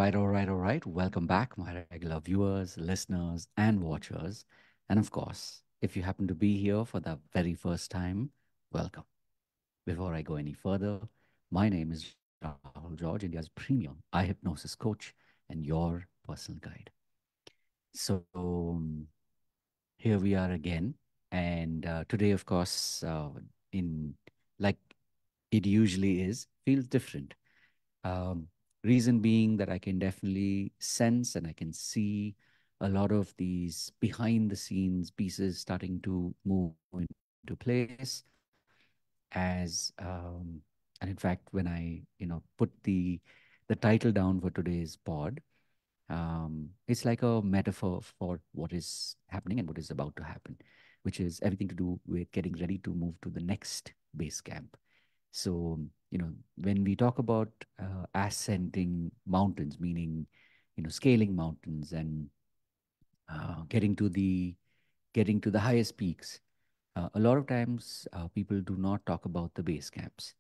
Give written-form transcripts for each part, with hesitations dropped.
all right. Welcome back, my regular viewers, listeners, and watchers. And of course, if you happen to be here for the very first time, welcome. Before I go any further, my name is Rahul George, India's premium eye hypnosis coach and your personal guide. So, here we are again. And today, of course, in like it usually is, feels different. Um, Reason being that I can definitely sense and I can see a lot of these behind the scenes pieces starting to move into place as and in fact when I put the title down for today's pod, it's like a metaphor for what is happening and what is about to happen, which is everything to do with getting ready to move to the next base camp. So, when we talk about ascending mountains, meaning, scaling mountains and getting to the highest peaks, a lot of times people do not talk about the base camps.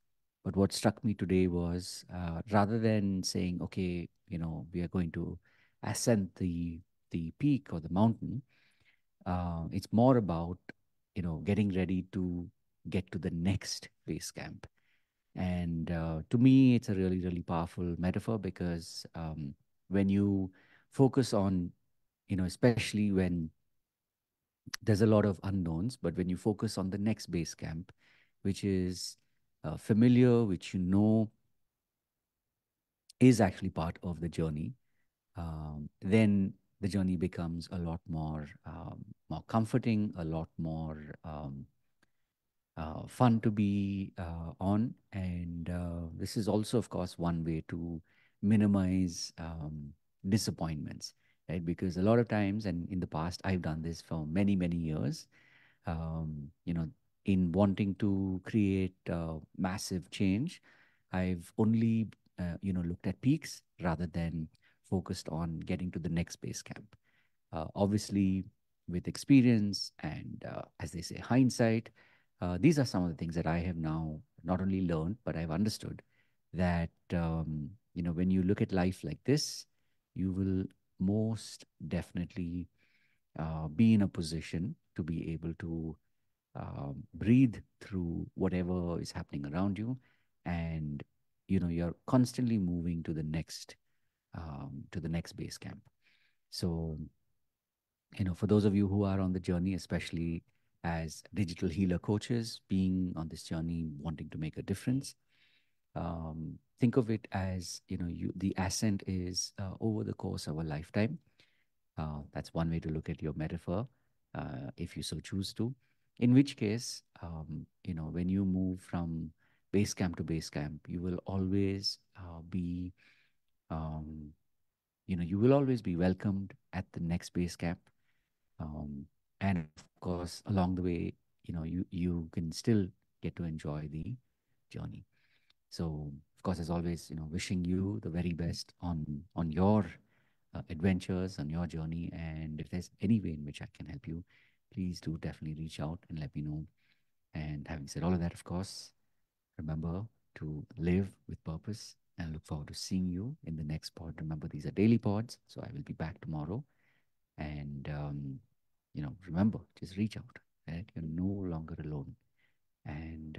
But what struck me today was rather than saying, okay, we are going to ascend the peak or the mountain, it's more about, getting ready to get to the next base camp. And to me, it's a really, really powerful metaphor because when you focus on, especially when there's a lot of unknowns, but when you focus on the next base camp, which is familiar, which is actually part of the journey, then the journey becomes a lot more comforting, a lot more fun to be on. And this is also, of course, one way to minimize disappointments, right? Because a lot of times, and in the past, I've done this for many, many years, um, you know, in wanting to create massive change, I've only, looked at peaks rather than focused on getting to the next base camp. Obviously, with experience and, as they say, hindsight, these are some of the things that I have now not only learned, but I've understood that, when you look at life like this, you will most definitely be in a position to be able to breathe through whatever is happening around you. And, you're constantly moving to the next base camp. So, for those of you who are on the journey, especially as digital healer coaches, being on this journey, wanting to make a difference, think of it as, the ascent is over the course of a lifetime. That's one way to look at your metaphor, if you so choose to. In which case, when you move from base camp to base camp, um, you will always be welcomed at the next base camp. um, and of course along the way, you can still get to enjoy the journey. So of course, as always, wishing you the very best on your adventures, on your journey. And if there's any way in which I can help you, please do definitely reach out and let me know. And having said all of that, of course, remember to live with purpose, and I look forward to seeing you in the next pod. Remember, these are daily pods, so I will be back tomorrow. And remember, just reach out, right? You're no longer alone. And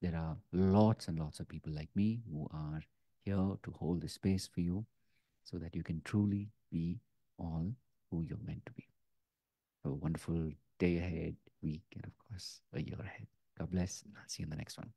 there are lots and lots of people like me who are here to hold the space for you so that you can truly be all who you're meant to be. Have a wonderful day ahead, week, and of course, a year ahead. God bless, and I'll see you in the next one.